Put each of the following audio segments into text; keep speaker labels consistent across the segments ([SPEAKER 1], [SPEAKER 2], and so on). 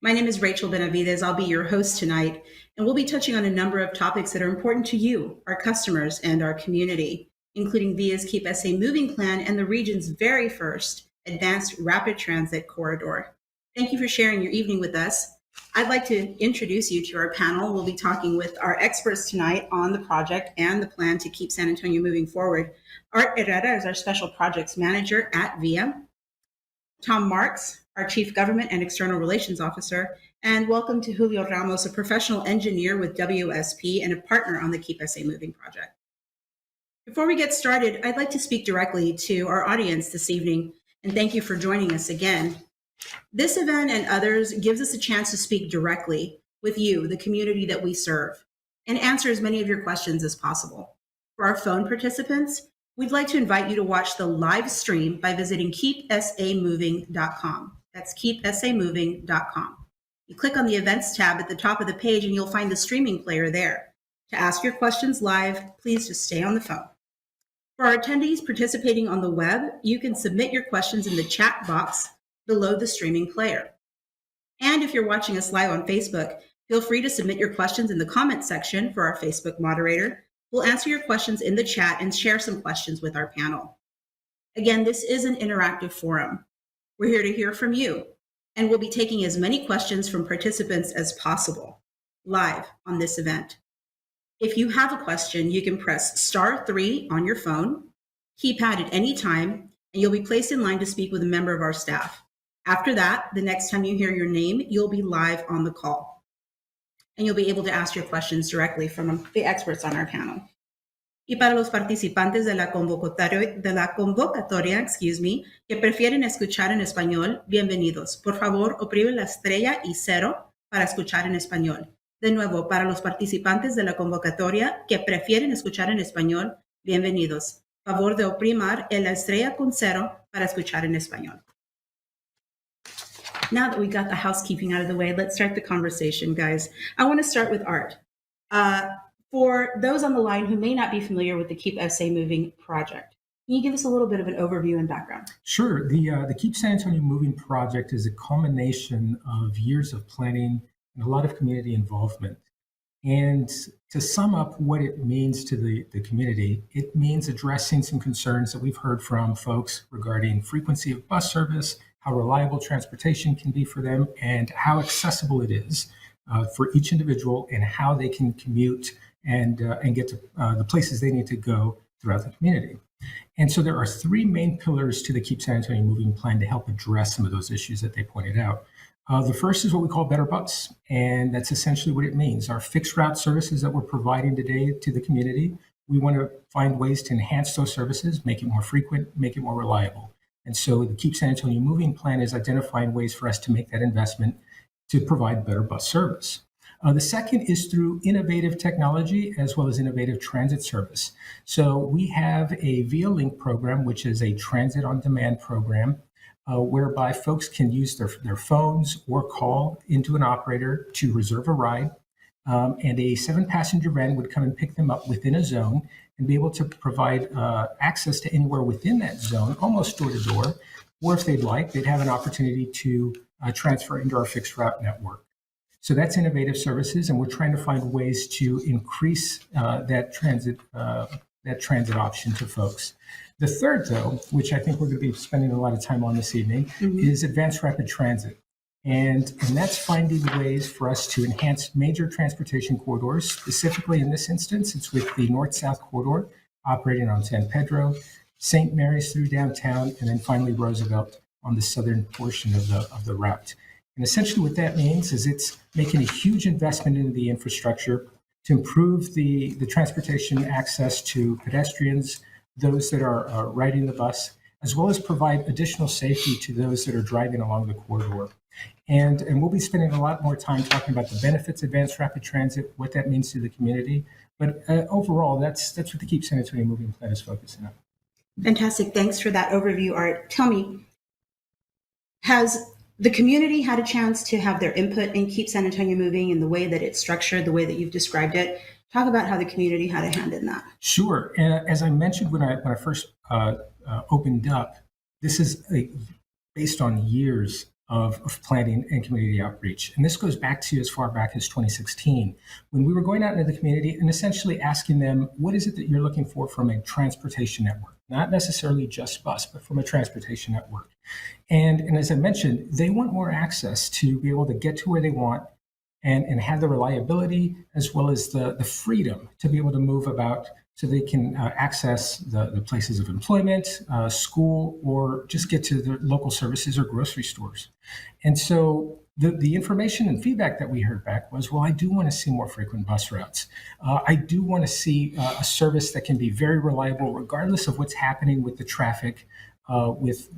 [SPEAKER 1] My name is Rachel Benavidez. I'll be your host tonight, and we'll be touching on a number of topics that are important to you, our customers, and our community, including VIA's Keep SA Moving Plan and the region's very first advanced rapid transit corridor. Thank you for sharing your evening with us. I'd like to introduce you to our panel. We'll be talking with our experts tonight on the project and the plan to keep San Antonio moving forward. Art Herrera is our Special Projects Manager at VIA. Tom Marks, our Chief Government and External Relations Officer, and welcome to Julio Ramos, a professional engineer with WSP and a partner on the Keep SA Moving project. Before we get started, I'd like to speak directly to our audience this evening, and thank you for joining us again. This event and others gives us a chance to speak directly with you, the community that we serve, and answer as many of your questions as possible. For our phone participants, we'd like to invite you to watch the live stream by visiting keepsamoving.com. That's keepsamoving.com. You click on the events tab at the top of the page and you'll find the streaming player there. To ask your questions live, please just stay on the phone. For our attendees participating on the web, you can submit your questions in the chat box below the streaming player. And if you're watching us live on Facebook, feel free to submit your questions in the comment section for our Facebook moderator. We'll answer your questions in the chat and share some questions with our panel. Again, this is an interactive forum. We're here to hear from you, and we'll be taking as many questions from participants as possible live on this event. If you have a question, you can press *3 on your phone, keypad at any time, and you'll be placed in line to speak with a member of our staff. After that, the next time you hear your name, you'll be live on the call, and you'll be able to ask your questions directly from the experts on our panel. Y para los participantes de la convocatoria, que prefieren escuchar en español, bienvenidos. Por favor, oprime la estrella y 0 para escuchar en español. De nuevo, para los participantes de la convocatoria que prefieren escuchar en español, bienvenidos. Favor de oprimir la estrella con 0 para escuchar en español. Now that we got the housekeeping out of the way, let's start the conversation, guys. I want to start with Art. For those on the line who may not be familiar with the Keep SA Moving project, can you give us a little bit of an overview and background?
[SPEAKER 2] Sure. The Keep San Antonio Moving project is a culmination of years of planning and a lot of community involvement. And to sum up what it means to the community, it means addressing some concerns that we've heard from folks regarding frequency of bus service, how reliable transportation can be for them, and how accessible it is for each individual, and how they can commute and get to the places they need to go throughout the community. And so there are 3 main pillars to the Keep San Antonio Moving plan to help address some of those issues that they pointed out. The first is what we call Better Bus, and that's essentially what it means. Our fixed route services that we're providing today to the community, we want to find ways to enhance those services, make it more frequent, make it more reliable. And so the Keep San Antonio Moving plan is identifying ways for us to make that investment to provide better bus service. The second is through innovative technology as well as innovative transit service. So we have a VIA Link program, which is a transit on demand program, whereby folks can use their phones or call into an operator to reserve a ride. And a 7-passenger van would come and pick them up within a zone and be able to provide access to anywhere within that zone, almost door to door. Or if they'd like, they'd have an opportunity to transfer into our fixed route network. So that's innovative services, and we're trying to find ways to increase that transit option to folks. The third, though, which I think we're going to be spending a lot of time on this evening, is advanced rapid transit. And that's finding ways for us to enhance major transportation corridors. Specifically in this instance, it's with the North-South corridor operating on San Pedro, St. Mary's through downtown, and then finally Roosevelt on the southern portion of the route. And essentially what that means is it's making a huge investment into the infrastructure to improve the transportation access to pedestrians, those that are riding the bus, as well as provide additional safety to those that are driving along the corridor. And we'll be spending a lot more time talking about the benefits of advanced rapid transit, what that means to the community. But overall, that's what the Keep San Antonio Moving plan is focusing on.
[SPEAKER 1] Fantastic. Thanks for that overview, Art. Tell me, has the community had a chance to have their input in Keep San Antonio Moving in the way that it's structured, the way that you've described it? Talk about how the community had a hand in that.
[SPEAKER 2] Sure. As I mentioned when I first opened up, this is based on years of planning and community outreach. And this goes back to as far back as 2016, when we were going out into the community and essentially asking them, what is it that you're looking for from a transportation network? Not necessarily just bus, but from a transportation network. And as I mentioned, they want more access to be able to get to where they want and have the reliability as well as the freedom to be able to move about so they can access the places of employment, school, or just get to the local services or grocery stores. And so the information and feedback that we heard back was, well, I do want to see more frequent bus routes. I do want to see a service that can be very reliable, regardless of what's happening with the traffic, with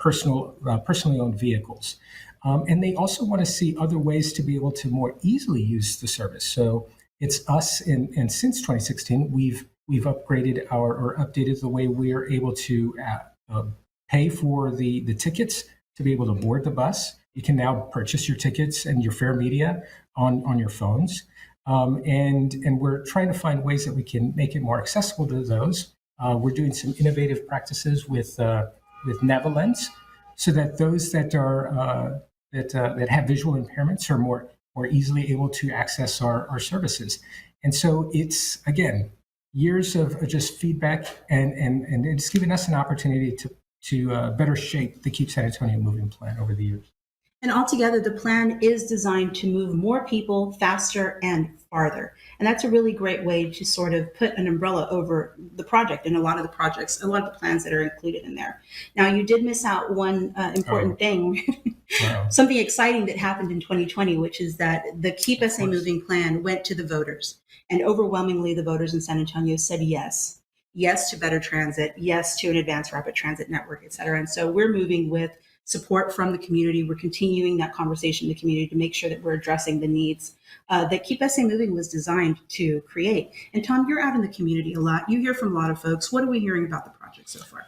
[SPEAKER 2] personally owned vehicles. And they also want to see other ways to be able to more easily use the service. So it's us, and since 2016, we've upgraded or updated the way we are able to pay for the tickets to be able to board the bus. You can now purchase your tickets and your fare media on your phones. And we're trying to find ways that we can make it more accessible to those. We're doing some innovative practices with Nevolens, so that those that are that have visual impairments are more easily able to access our services. And so it's, again, years of just feedback and it's given us an opportunity to better shape the Keep San Antonio Moving plan over the years.
[SPEAKER 1] And altogether, the plan is designed to move more people faster and farther. And that's a really great way to sort of put an umbrella over the project and a lot of the plans that are included in there. Now, you did miss out one important thing,
[SPEAKER 2] Wow.
[SPEAKER 1] something exciting that happened in 2020, which is that the Keep SA Moving plan went to the voters. And overwhelmingly, the voters in San Antonio said yes. Yes to better transit, yes to an advanced rapid transit network, et cetera. And so we're moving with support from the community. We're continuing that conversation in the community to make sure that we're addressing the needs that Keep SA Moving was designed to create. And Tom, you're out in the community a lot. You hear from a lot of folks. What are we hearing about the project so far?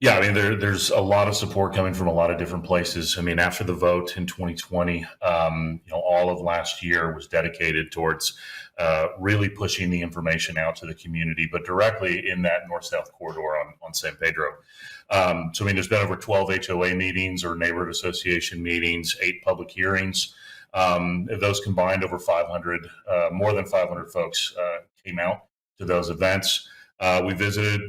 [SPEAKER 3] Yeah, I mean, there's a lot of support coming from a lot of different places. I mean, after the vote in 2020, all of last year was dedicated towards really pushing the information out to the community, but directly in that north-south corridor on San Pedro. So, I mean, there's been over 12 HOA meetings or neighborhood association meetings, 8 public hearings. Those combined, over 500, more than 500 folks came out to those events. We visited,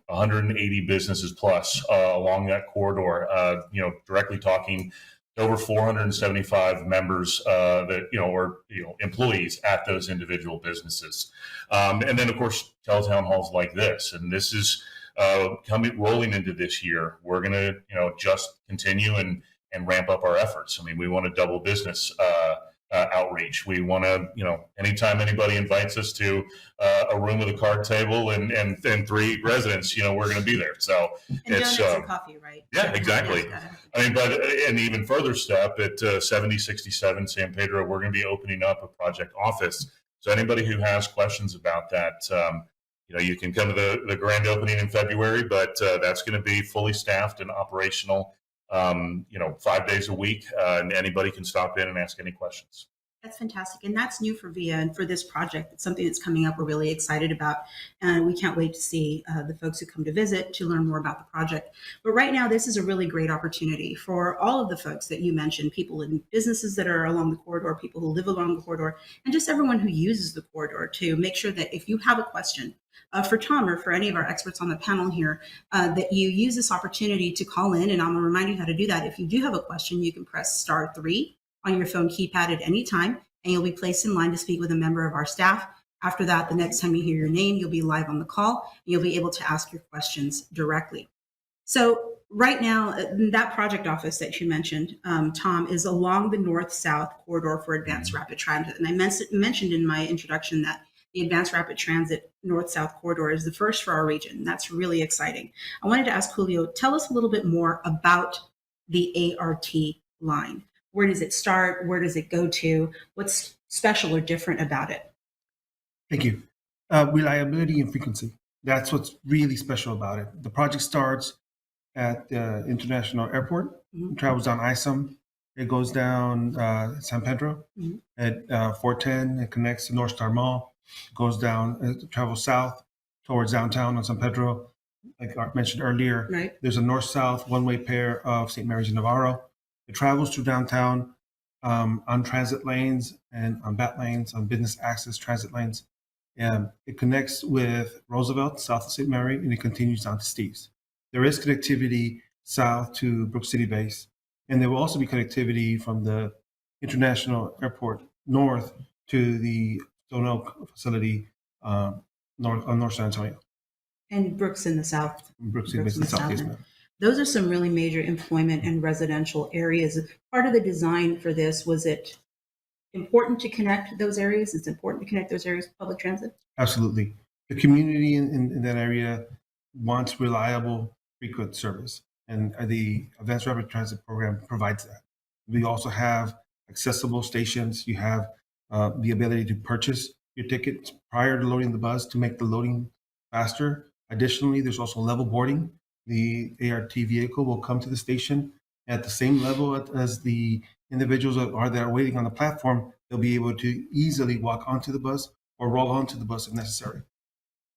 [SPEAKER 3] 180 businesses plus along that corridor, directly talking to over 475 members or employees at those individual businesses. And then, of course, Tele-Town Halls like this. And this is rolling into this year. We're going to, just continue and ramp up our efforts. I mean, we want to double business outreach. We want to, anytime anybody invites us to a room with a card table and 3 residents, we're going to be there. So
[SPEAKER 1] And
[SPEAKER 3] it's
[SPEAKER 1] donuts and coffee, right?
[SPEAKER 3] yeah, exactly. I mean, but an even further step at 7067 San Pedro, we're going to be opening up a project office. So anybody who has questions about that, you can come to the grand opening in February, but that's going to be fully staffed and operational 5 days a week, and anybody can stop in and ask any questions.
[SPEAKER 1] That's fantastic. And that's new for VIA and for this project. It's something that's coming up we're really excited about. And we can't wait to see the folks who come to visit to learn more about the project. But right now, this is a really great opportunity for all of the folks that you mentioned, people in businesses that are along the corridor, people who live along the corridor, and just everyone who uses the corridor to make sure that if you have a question for Tom or for any of our experts on the panel here, that you use this opportunity to call in. And I'm going to remind you how to do that. If you do have a question, you can press *3 on your phone keypad at any time, and you'll be placed in line to speak with a member of our staff. After that, the next time you hear your name, you'll be live on the call, and you'll be able to ask your questions directly. So right now, that project office that you mentioned, Tom, is along the north-south corridor for advanced rapid transit. And I mentioned in my introduction that the Advanced Rapid Transit North-South Corridor is the first for our region. That's really exciting. I wanted to ask Julio, tell us a little bit more about the ART line. Where does it start? Where does it go to? What's special or different about it?
[SPEAKER 4] Thank you. Reliability and frequency. That's what's really special about it. The project starts at the International Airport, travels down ISOM. It goes down San Pedro at 410. It connects to North Star Mall. Goes down, travels south towards downtown on San Pedro. Like I mentioned earlier,
[SPEAKER 1] Right.
[SPEAKER 4] There's a north-south one-way pair of St. Mary's and Navarro. It travels through downtown on transit lanes and on BAT lanes, on business access transit lanes. And it connects with Roosevelt, south of St. Mary, and it continues down to Steve's. There is connectivity south to Brook City Base, and there will also be connectivity from the International Airport north to the Stone Oak facility North San Antonio.
[SPEAKER 1] And Brooks in the south.
[SPEAKER 4] Brook City
[SPEAKER 1] Brooks
[SPEAKER 4] Base
[SPEAKER 1] in
[SPEAKER 4] in
[SPEAKER 1] the
[SPEAKER 4] southeast.
[SPEAKER 1] south. Those are some really major employment and residential areas. Part of the design for this, was it important to connect those areas? It's important to connect those areas with public transit?
[SPEAKER 4] Absolutely. The community in that area wants reliable, frequent service, and the Advanced Rapid Transit Program provides that. We also have accessible stations. You have the ability to purchase your tickets prior to loading the bus to make the loading faster. Additionally, there's also level boarding. The ART vehicle will come to the station at the same level as the individuals that are waiting on the platform. They'll be able to easily walk onto the bus or roll onto the bus if necessary.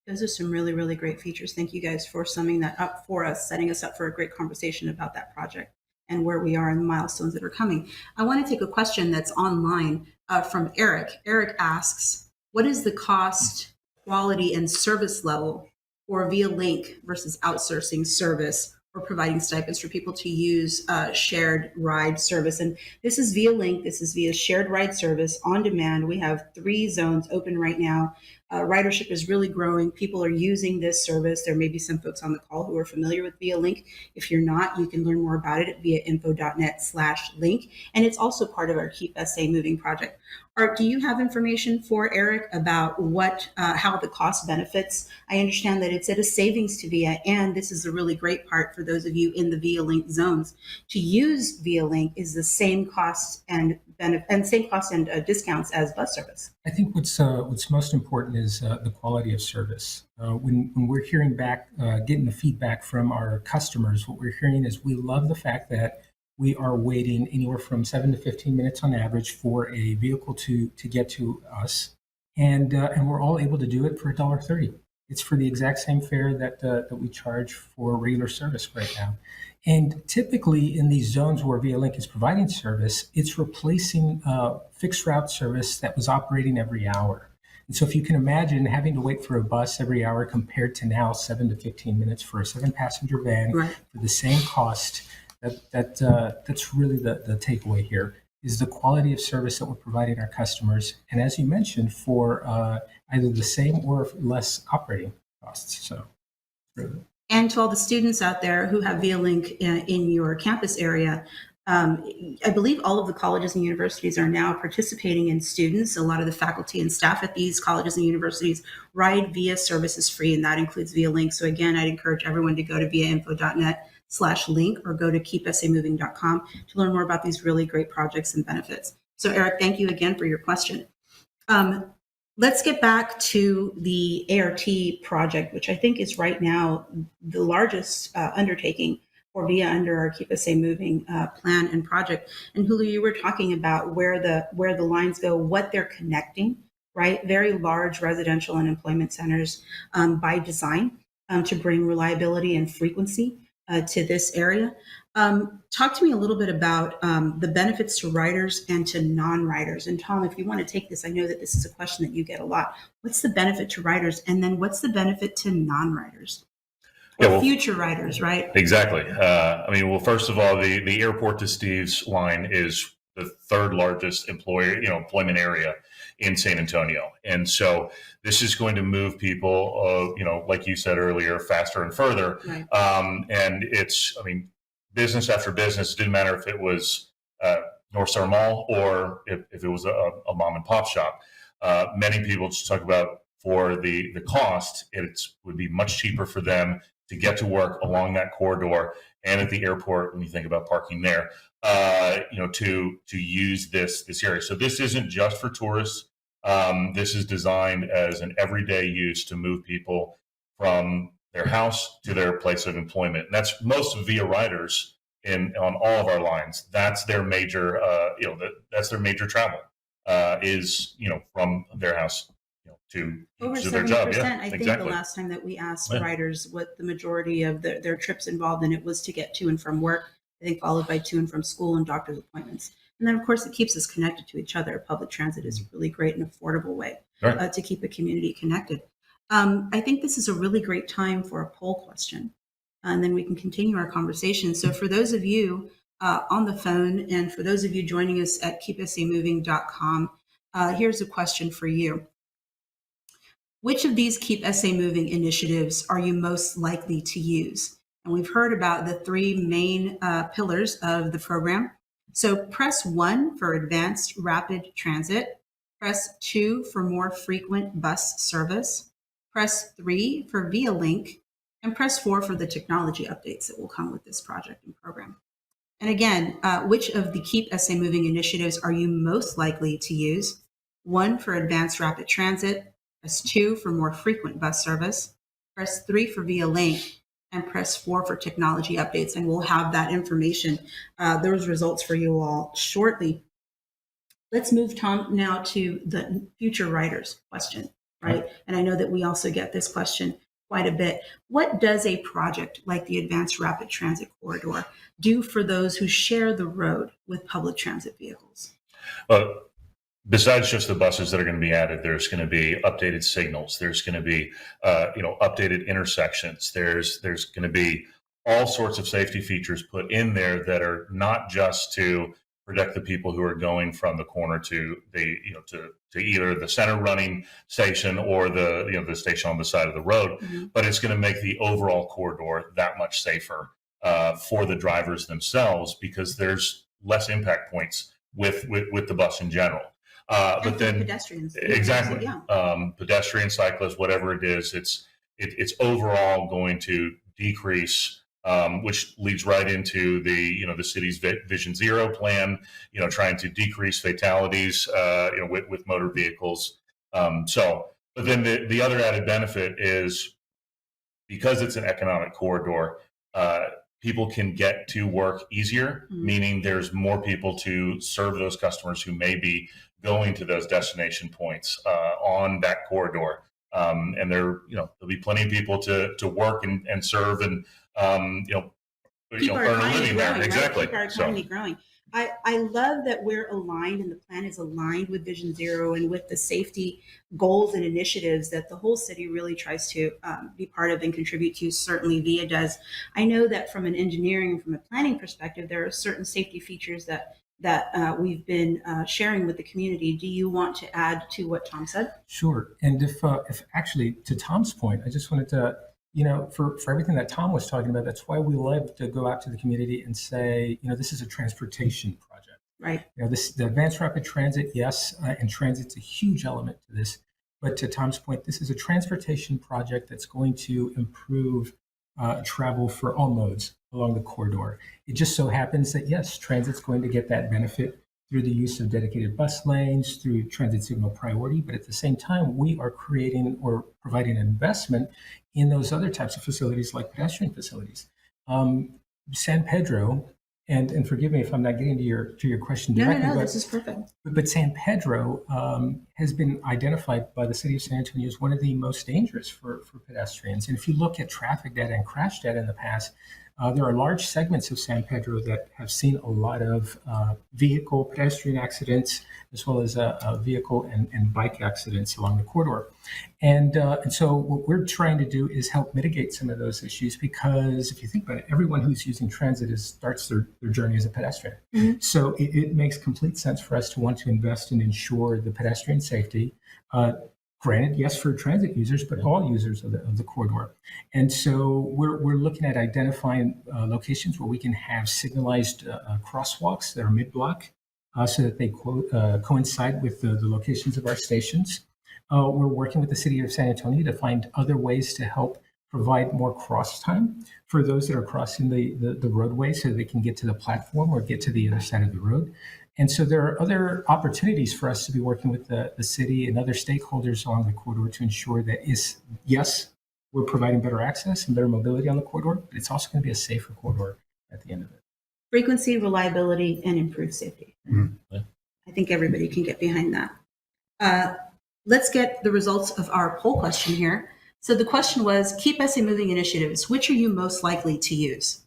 [SPEAKER 1] Those are some really, really great features. Thank you guys for summing that up for us, setting us up for a great conversation about that project and where we are in the milestones that are coming. I want to take a question that's online from Eric. Eric asks, what is the cost, quality, and service level for Via Link versus outsourcing service or providing stipends for people to use shared ride service? And this is Via Link. This is via shared ride service on demand. We have 3 zones open right now. Ridership is really growing. People are using this service. There may be some folks on the call who are familiar with Via Link. If you're not, you can learn more about it at viainfo.net/link. And it's also part of our Keep SA Moving project. Art, do you have information for Eric about how the cost benefits? I understand that it's at a savings to Via, and this is a really great part for those of you in the Via Link zones. To use Via Link is the same cost and discounts as bus service.
[SPEAKER 2] I think what's most important is the quality of service. When we're hearing back, getting the feedback from our customers, what we're hearing is we love the fact that we are waiting anywhere from 7 to 15 minutes on average for a vehicle to get to us, and we're all able to do it for $1.30. It's for the exact same fare that we charge for regular service right now. And typically in these zones where Via Link is providing service, it's replacing fixed route service that was operating every hour. And so if you can imagine having to wait for a bus every hour compared to now 7 to 15 minutes for a 7-passenger van
[SPEAKER 1] Right.
[SPEAKER 2] for the same cost, that's really the takeaway here is the quality of service that we're providing our customers. And as you mentioned, for either the same or less operating costs. So really.
[SPEAKER 1] And to all the students out there who have Via Link in your campus area, I believe all of the colleges and universities are now participating in students. A lot of the faculty and staff at these colleges and universities ride Via services free, and that includes Via Link. So again, I'd encourage everyone to go to viainfo.net/link or go to keepsamoving.com to learn more about these really great projects and benefits. So Eric, thank you again for your question. Let's get back to the ART project, which I think is right now the largest undertaking for Via under our Keep SA Moving plan and project. And Julio, you were talking about where the lines go, what they're connecting, right? Very large residential and employment centers by design to bring reliability and frequency to this area. Talk to me a little bit about the benefits to riders and to non-riders. And Tom, if you want to take this, I know that this is a question that you get a lot. What's the benefit to riders? And then what's the benefit to non-riders? Or future riders, right?
[SPEAKER 3] Exactly. Well, first of all, the airport to Steve's line is the 3rd largest employment area in San Antonio. And so this is going to move people, like you said earlier, faster and further.
[SPEAKER 1] Right.
[SPEAKER 3] And it's, business after business. It didn't matter if it was North Star Mall or if it was a mom and pop shop. Many people just talk about for the cost, it would be much cheaper for them to get to work along that corridor and at the airport when you think about parking there, to use this area. So this isn't just for tourists. This is designed as an everyday use to move people from their house to their place of employment. And that's most of Via riders on all of our lines. That's their major, that's their major travel is, from their house to
[SPEAKER 1] Over
[SPEAKER 3] their
[SPEAKER 1] 70%.
[SPEAKER 3] job. Yeah,
[SPEAKER 1] I think
[SPEAKER 3] exactly.
[SPEAKER 1] the last time that we asked riders what the majority of their trips involved in, it was to get to and from work. I think followed by to and from school and doctor's appointments. And then, of course, it keeps us connected to each other. Public transit is a really great and affordable way
[SPEAKER 3] Right.
[SPEAKER 1] to keep a community connected. I think this is a really great time for a poll question, and then we can continue our conversation. So for those of you on the phone and for those of you joining us at keepsamoving.com, here's a question for you. Which of these Keep SA Moving initiatives are you most likely to use? And we've heard about the three main pillars of the program. So press 1 for advanced rapid transit, press 2 for more frequent bus service, press 3 for Via Link, and press 4 for the technology updates that will come with this project and program. And again, which of the Keep SA Moving initiatives are you most likely to use? 1 for advanced rapid transit, press 2 for more frequent bus service, press 3 for Via Link, and press 4 for technology updates. And we'll have that information, those results for you all shortly. Let's move, Tom, now to the future riders question, right? And I know that we also get this question quite a bit. What does a project like the Advanced Rapid Transit Corridor do for those who share the road with public transit vehicles?
[SPEAKER 3] Besides just the buses that are going to be added, there's going to be updated signals. There's going to be, updated intersections. There's going to be all sorts of safety features put in there that are not just to protect the people who are going from the corner to the, to either the center running station or the station on the side of the road, but it's going to make the overall corridor that much safer for the drivers themselves because there's less impact points with the bus in general. But then
[SPEAKER 1] pedestrians,
[SPEAKER 3] exactly,
[SPEAKER 1] yeah.
[SPEAKER 3] Pedestrian, cyclists, whatever it is, it's overall going to decrease, which leads right into the city's Vision Zero plan. Trying to decrease fatalities, with motor vehicles. But then the other added benefit is because it's an economic corridor. People can get to work easier, meaning there's more people to serve those customers who may be going to those destination points on that corridor. And there'll be plenty of people to work and serve and
[SPEAKER 1] Keep our
[SPEAKER 3] earn a
[SPEAKER 1] economy
[SPEAKER 3] living
[SPEAKER 1] growing,
[SPEAKER 3] there.
[SPEAKER 1] right?
[SPEAKER 3] Exactly.
[SPEAKER 1] Keep our economy growing. I love that we're aligned and the plan is aligned with Vision Zero and with the safety goals and initiatives that the whole city really tries to be part of and contribute to. Certainly VIA does. I know that from an engineering and from a planning perspective, there are certain safety features that we've been sharing with the community. Do you want to add to what Tom said?
[SPEAKER 2] Sure. And if actually, to Tom's point, I just wanted to, for everything that Tom was talking about, that's why we love to go out to the community and say, this is a transportation project.
[SPEAKER 1] Right.
[SPEAKER 2] The advanced rapid transit, yes, and transit's a huge element to this. But to Tom's point, this is a transportation project that's going to improve travel for all modes along the corridor. It just so happens that, yes, transit's going to get that benefit through the use of dedicated bus lanes, through transit signal priority. But at the same time, we are creating or providing an investment in those other types of facilities like pedestrian facilities. San Pedro, and forgive me if I'm not getting to your question directly.
[SPEAKER 1] No, this is perfect.
[SPEAKER 2] But San Pedro has been identified by the city of San Antonio as one of the most dangerous for pedestrians. And if you look at traffic data and crash data in the past, there are large segments of San Pedro that have seen a lot of vehicle pedestrian accidents, as well as vehicle and bike accidents along the corridor. And so what we're trying to do is help mitigate some of those issues, because if you think about it, everyone who's using transit starts their journey as a pedestrian. So it makes complete sense for us to want to invest and ensure the pedestrian safety. Granted, yes, for transit users, but all users of the corridor. And so we're looking at identifying locations where we can have signalized crosswalks that are mid-block so that they coincide with the locations of our stations. We're working with the city of San Antonio to find other ways to help provide more cross time for those that are crossing the roadway so they can get to the platform or get to the other side of the road. And so there are other opportunities for us to be working with the city and other stakeholders along the corridor to ensure that yes, we're providing better access and better mobility on the corridor, but it's also going to be a safer corridor at the end of it.
[SPEAKER 1] Frequency, reliability, and improved safety.
[SPEAKER 3] Yeah.
[SPEAKER 1] I think everybody can get behind that. Let's get the results of our poll question here. So the question was, Keep SA Moving initiatives, which are you most likely to use?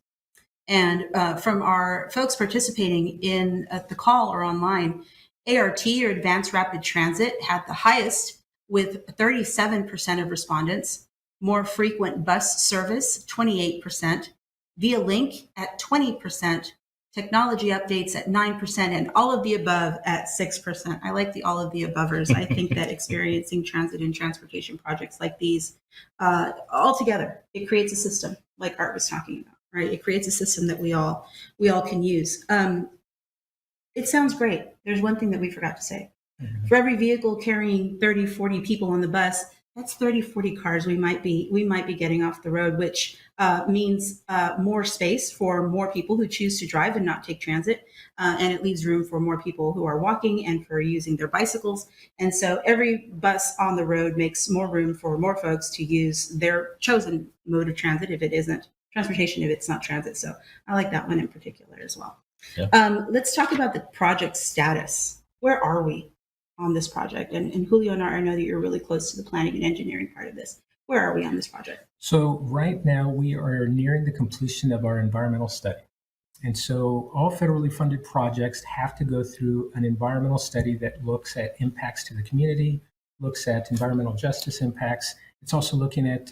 [SPEAKER 1] And from our folks participating in the call or online, ART, or Advanced Rapid Transit, had the highest with 37% of respondents, more frequent bus service, 28%, via link at 20%, technology updates at 9%, and all of the above at 6%. I like the all of the abovers. I think that experiencing transit and transportation projects like these all together, it creates a system like Art was talking about, right? It creates a system that we all can use. It sounds great. There's one thing that we forgot to say. For every vehicle carrying 30, 40 people on the bus, that's 30, 40 cars we might be getting off the road, which means more space for more people who choose to drive and not take transit. And it leaves room for more people who are walking and for using their bicycles. And so every bus on the road makes more room for more folks to use their chosen mode of transit if it isn't transportation, if it's not transit. So I like that one in particular as well. Yeah. Let's talk about the project status. Where are we on this project? And Julio and I know that you're really close to the planning and engineering part of this. Where are we on this project?
[SPEAKER 2] So right now we are nearing the completion of our environmental study. And so all federally funded projects have to go through an environmental study that looks at impacts to the community, looks at environmental justice impacts. It's also looking at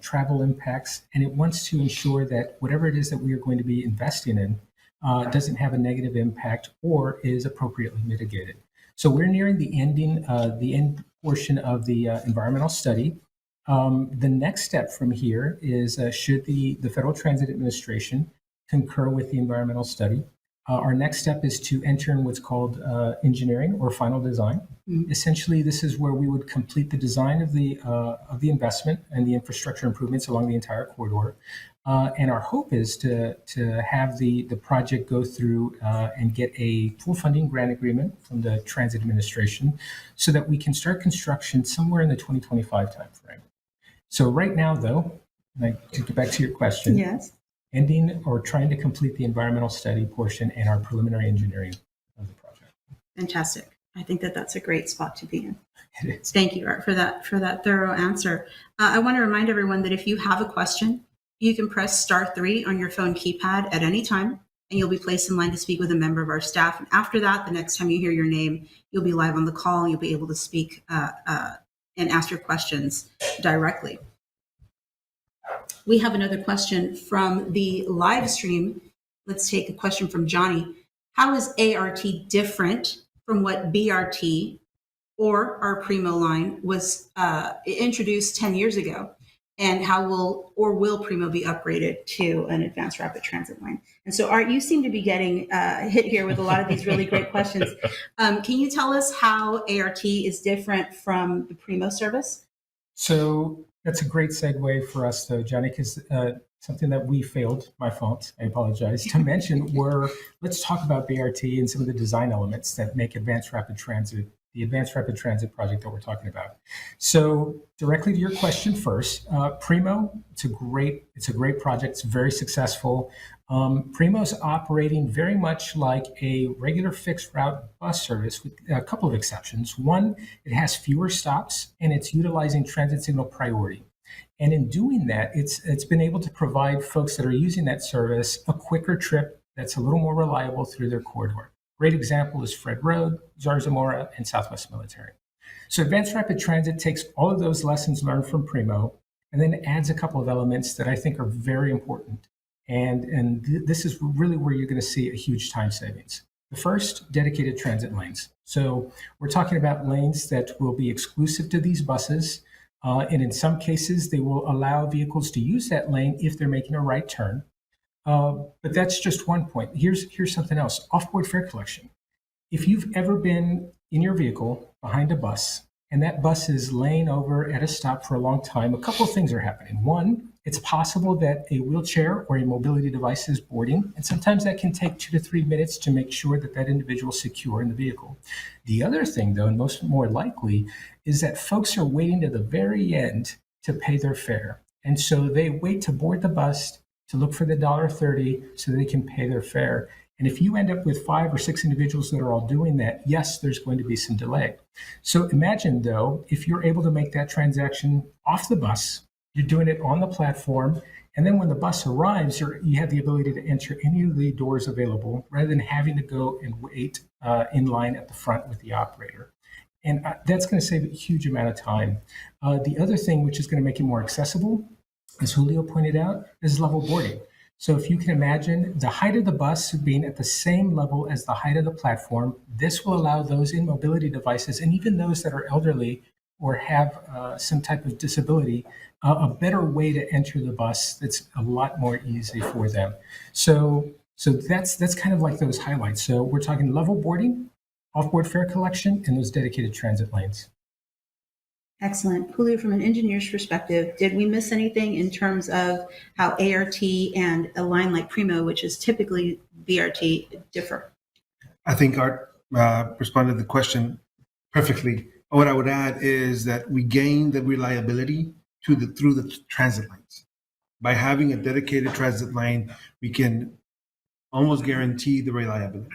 [SPEAKER 2] travel impacts, and it wants to ensure that whatever it is that we are going to be investing in doesn't have a negative impact or is appropriately mitigated. So we're nearing the end portion of the environmental study. The next step from here is should the Federal Transit Administration concur with the environmental study, our next step is to enter in what's called engineering or final design. Mm-hmm. Essentially, this is where we would complete the design of the investment and the infrastructure improvements along the entire corridor. And our hope is to have the project go through and get a full funding grant agreement from the Transit Administration so that we can start construction somewhere in the 2025 timeframe. So right now, though, to get back to your question,
[SPEAKER 1] yes,
[SPEAKER 2] ending or trying to complete the environmental study portion and our preliminary engineering of the project.
[SPEAKER 1] Fantastic. I think that that's a great spot to be in. It is. Thank you, Art, for that thorough answer. I want to remind everyone that if you have a question, you can press *3 on your phone keypad at any time, and you'll be placed in line to speak with a member of our staff. And after that, the next time you hear your name, you'll be live on the call, and you'll be able to speak and ask your questions directly. We have another question from the live stream. Let's take a question from Johnny. How is ART different from what BRT or our Primo line was introduced 10 years ago? And how will Primo be upgraded to an advanced rapid transit line? And so, Art, you seem to be getting hit here with a lot of these really great questions. Can you tell us how ART is different from the Primo service?
[SPEAKER 2] So that's a great segue for us, though, Johnny, because something that we failed, my fault, I apologize, to mention let's talk about BRT and some of the design elements that make Advanced Rapid Transit, the Advanced Rapid Transit project that we're talking about. So directly to your question first, Primo, it's a great project. It's very successful. Primo's operating very much like a regular fixed route bus service with a couple of exceptions. One, it has fewer stops and it's utilizing transit signal priority. And in doing that, it's been able to provide folks that are using that service a quicker trip that's a little more reliable through their corridor. Great example is Fred Road, Zarzamora, and Southwest Military. So Advanced Rapid Transit takes all of those lessons learned from Primo and then adds a couple of elements that I think are very important. And this is really where you're going to see a huge time savings. The first, dedicated transit lanes. So we're talking about lanes that will be exclusive to these buses. And in some cases, they will allow vehicles to use that lane if they're making a right turn. But that's just one point. Here's something else, off-board fare collection. If you've ever been in your vehicle behind a bus and that bus is laying over at a stop for a long time, a couple of things are happening. One, it's possible that a wheelchair or a mobility device is boarding, and sometimes that can take 2 to 3 minutes to make sure that that individual is secure in the vehicle. The other thing, though, and more likely, is that folks are waiting to the very end to pay their fare. And so they wait to board the bus to look for the $1.30 so they can pay their fare. And if you end up with 5 or 6 individuals that are all doing that, yes, there's going to be some delay. So imagine, though, if you're able to make that transaction off the bus, you're doing it on the platform, And then when the bus arrives, you have the ability to enter any of the doors available rather than having to go and wait in line at the front with the operator. And that's going to save a huge amount of time. The other thing, which is going to make it more accessible, as Julio pointed out, is level boarding. So if you can imagine the height of the bus being at the same level as the height of the platform, this will allow those in mobility devices, and even those that are elderly or have some type of disability, a better way to enter the bus that's a lot more easy for them. So that's kind of like those highlights. So we're talking level boarding, off-board fare collection, and those dedicated transit lanes.
[SPEAKER 1] Excellent. Julio, from an engineer's perspective, did we miss anything in terms of how ART and a line like Primo, which is typically BRT, differ?
[SPEAKER 4] I think Art responded to the question perfectly. What I would add is that we gain the reliability through the transit lanes. By having a dedicated transit lane, we can almost guarantee the reliability.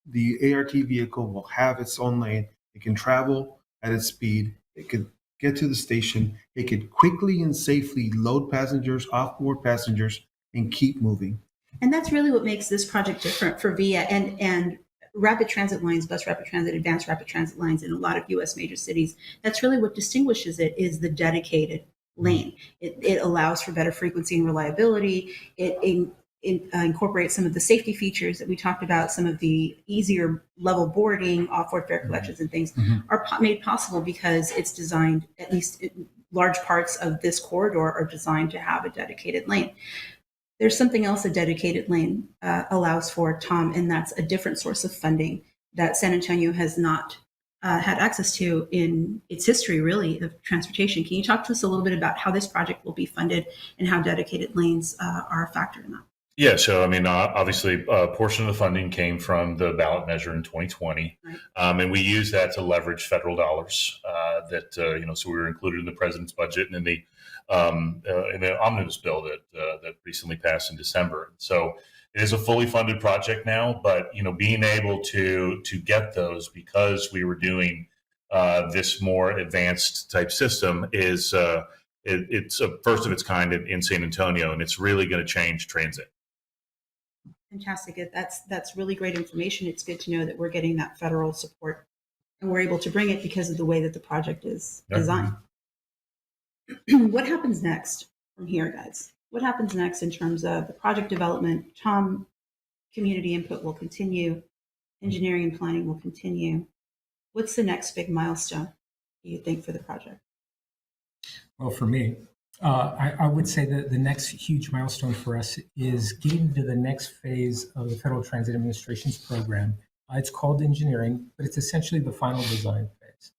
[SPEAKER 4] The ART vehicle will have its own lane. It can travel at its speed. It could get to the station. It could quickly and safely load passengers, off-board passengers, and keep moving.
[SPEAKER 1] And that's really what makes this project different for VIA and rapid transit lines, bus rapid transit, advanced rapid transit lines in a lot of U.S. major cities. That's really what distinguishes it, is the dedicated lane. It allows for better frequency and reliability. It incorporates some of the safety features that we talked about. Some of the easier level boarding, off-board fare collections, and things are made possible because it's designed, at least large parts of this corridor are designed to have a dedicated lane. There's something else a dedicated lane allows for, Tom, and that's a different source of funding that San Antonio has not had access to in its history, really, of transportation. Can you talk to us a little bit about how this project will be funded and how dedicated lanes are a factor in that?
[SPEAKER 3] Yeah, so I mean, obviously, a portion of the funding came from the ballot measure in 2020,
[SPEAKER 1] Right.
[SPEAKER 3] And we used that to leverage federal dollars. So we were included in the president's budget and in the omnibus bill that recently passed in December. So it is a fully funded project now, but being able to get those because we were doing this more advanced type system is it's a first of its kind in San Antonio, and it's really going to change transit.
[SPEAKER 1] Fantastic. That's really great information. It's good to know that we're getting that federal support and we're able to bring it because of the way that the project is designed. What happens next from here, guys? What happens next in terms of the project development? Tom, community input will continue. Engineering and planning will continue. What's the next big milestone, do you think, for the project?
[SPEAKER 2] Well, for me, I would say that the next huge milestone for us is getting to the next phase of the Federal Transit Administration's program. It's called engineering, but it's essentially the final design phase.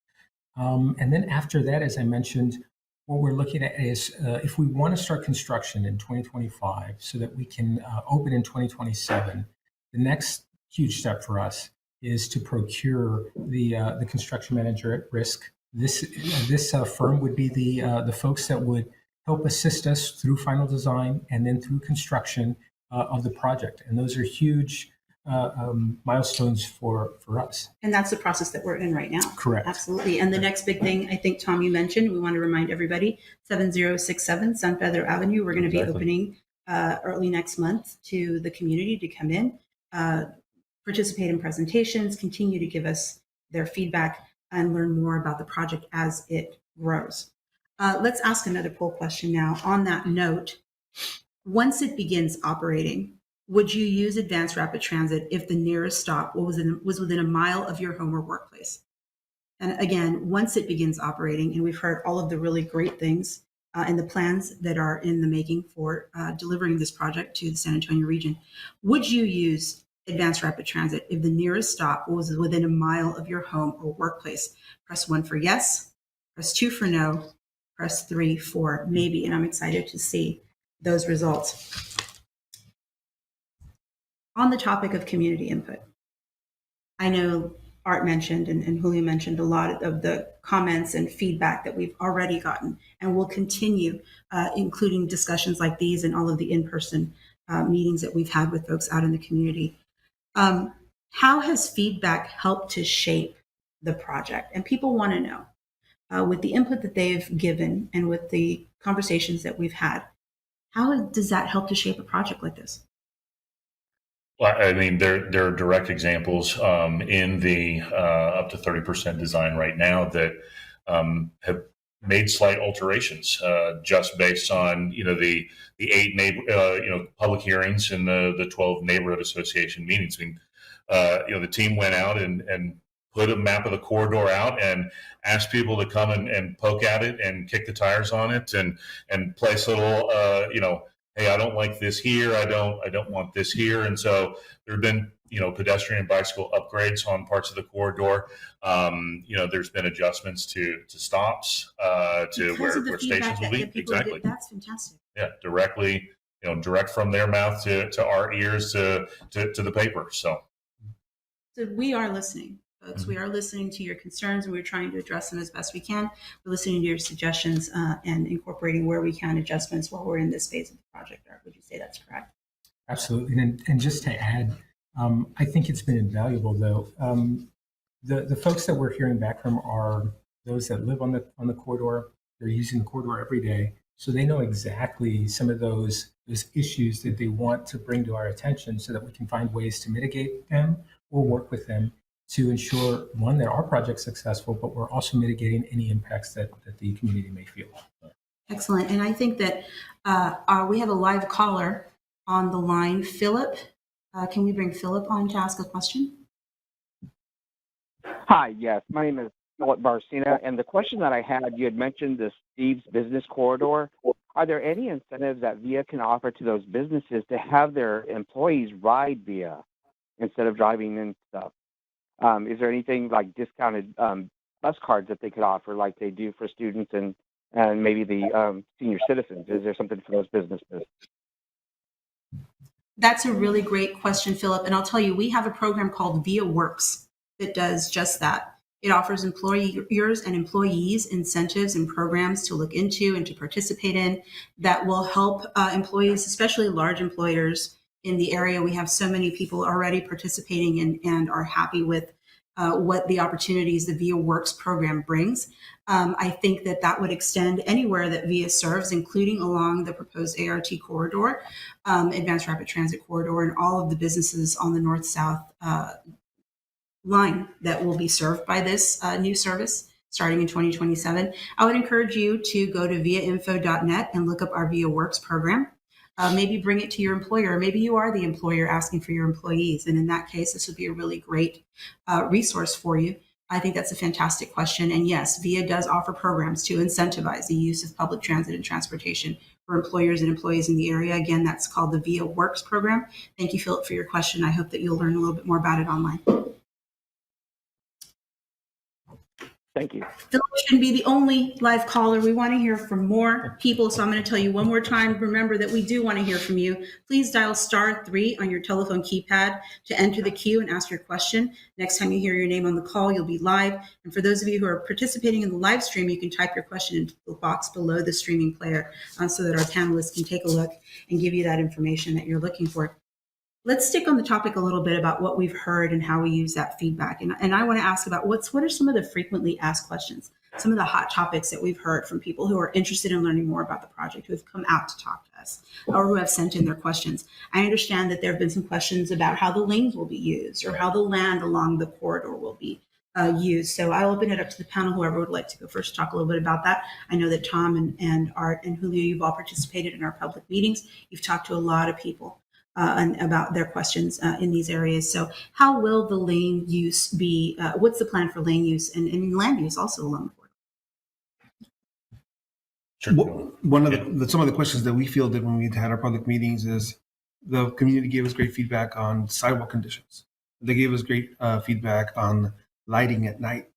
[SPEAKER 2] And then after that, as I mentioned, what we're looking at is if we want to start construction in 2025 so that we can open in 2027, the next huge step for us is to procure the construction manager at risk. This firm would be the folks that would help assist us through final design and then through construction of the project. And those are huge milestones for us.
[SPEAKER 1] And that's the process that we're in right now.
[SPEAKER 2] Correct.
[SPEAKER 1] Absolutely. And the next big thing, I think, Tom, you mentioned, we want to remind everybody, 7067 Sun Feather Avenue. We're going to be opening early next month to the community to come in, participate in presentations, continue to give us their feedback, and learn more about the project as it grows. Let's ask another poll question now. On that note, once it begins operating, would you use advanced rapid transit if the nearest stop was within a mile of your home or workplace? And again, once it begins operating, and we've heard all of the really great things and the plans that are in the making for delivering this project to the San Antonio region, would you use advanced rapid transit if the nearest stop was within a mile of your home or workplace? Press 1 for yes, press 2 for no, press 3 for maybe, and I'm excited to see those results. On the topic of community input, I know Art mentioned and Julio mentioned a lot of the comments and feedback that we've already gotten and will continue, including discussions like these and all of the in-person meetings that we've had with folks out in the community. How has feedback helped to shape the project? And people want to know, with the input that they've given and with the conversations that we've had, How does that help to shape a project like this?
[SPEAKER 3] Well, I mean, there are direct examples in the up to 30% design right now that have made slight alterations just based on the 8 public hearings and the 12 neighborhood association meetings. I mean, the team went out and put a map of the corridor out and asked people to come and poke at it and kick the tires on it and place little hey, I don't like this here. I don't want this here. And so there have been, pedestrian and bicycle upgrades on parts of the corridor. There's been adjustments to stops, to
[SPEAKER 1] Because of the
[SPEAKER 3] where
[SPEAKER 1] feedback
[SPEAKER 3] stations will
[SPEAKER 1] that
[SPEAKER 3] be.
[SPEAKER 1] the people
[SPEAKER 3] Exactly.
[SPEAKER 1] get, that's fantastic.
[SPEAKER 3] Yeah. Directly, direct from their mouth to our ears to the paper. So
[SPEAKER 1] We are listening, folks.
[SPEAKER 3] Mm-hmm.
[SPEAKER 1] We are listening to your concerns, and we're trying to address them as best we can. We're listening to your suggestions and incorporating where we can adjustments while we're in this phase of the project. Art, would you say that's correct?
[SPEAKER 2] Absolutely. And just to add, I think it's been invaluable, though. The folks that we're hearing back from are those that live on the corridor. They're using the corridor every day, so they know exactly some of those issues that they want to bring to our attention, so that we can find ways to mitigate them or work with them to ensure, one, that our project's successful, but we're also mitigating any impacts that the community may feel.
[SPEAKER 1] Excellent. And I think that we have a live caller on the line. Philip, can we bring Philip on to ask a question?
[SPEAKER 5] Hi, yes. My name is Philip Barcina, and the question that I had, you had mentioned the Steve's Business Corridor. Are there any incentives that VIA can offer to those businesses to have their employees ride VIA instead of driving in stuff? Is there anything like discounted bus cards that they could offer like they do for students and maybe the senior citizens? Is there something for those businesses?
[SPEAKER 1] That's a really great question, Philip. And I'll tell you, we have a program called VIA Works that does just that. It offers employers and employees incentives and programs to look into and to participate in that will help employees, especially large employers in the area. We have so many people already participating and are happy with what the opportunities the VIA Works program brings. I think that would extend anywhere that VIA serves, including along the proposed ART corridor, Advanced Rapid Transit Corridor, and all of the businesses on the north-south line that will be served by this new service starting in 2027. I would encourage you to go to viainfo.net and look up our VIA Works program. Maybe bring it to your employer. Maybe you are the employer asking for your employees. And in that case, this would be a really great resource for you. I think that's a fantastic question. And yes, VIA does offer programs to incentivize the use of public transit and transportation for employers and employees in the area. Again, that's called the VIA Works program. Thank you, Philip, for your question. I hope that you'll learn a little bit more about it online.
[SPEAKER 5] Thank you.
[SPEAKER 1] Philip shouldn't be the only live caller. We want to hear from more people. So I'm going to tell you one more time. Remember that we do want to hear from you. Please dial *3 on your telephone keypad to enter the queue and ask your question. Next time you hear your name on the call, you'll be live. And for those of you who are participating in the live stream, you can type your question into the box below the streaming player so that our panelists can take a look and give you that information that you're looking for. Let's stick on the topic a little bit about what we've heard and how we use that feedback. And I want to ask about what are some of the frequently asked questions, some of the hot topics that we've heard from people who are interested in learning more about the project, who have come out to talk to us, or who have sent in their questions. I understand that there have been some questions about how the lanes will be used or how the land along the corridor will be used. So I'll open it up to the panel, whoever would like to go first, talk a little bit about that. I know that Tom and Art and Julio, you've all participated in our public meetings. You've talked to a lot of people and about their questions in these areas. So how will the lane use be, what's the plan for lane use and land use also along the corridor?
[SPEAKER 3] Sure.
[SPEAKER 4] One of some of the questions that we fielded when we had our public meetings is the community gave us great feedback on sidewalk conditions. They gave us great feedback on lighting at night.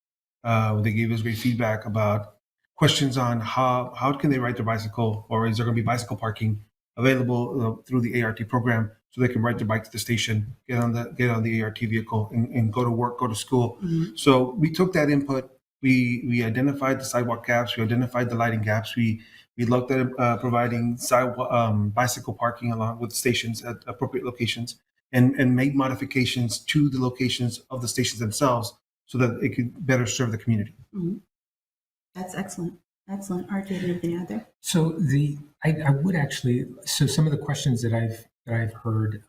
[SPEAKER 4] They gave us great feedback about questions on how can they ride their bicycle, or is there going to be bicycle parking available through the ART program so they can ride their bike to the station, get on the ART vehicle and go to work, go to school. Mm-hmm. So we took that input. We identified the sidewalk gaps. We identified the lighting gaps. We looked at providing bicycle parking along with stations at appropriate locations and made modifications to the locations of the stations themselves so that it could better serve the community.
[SPEAKER 1] Mm-hmm. That's excellent. Excellent. Art, do you have anything to add there?
[SPEAKER 2] So I would actually, so some of the questions that I've heard,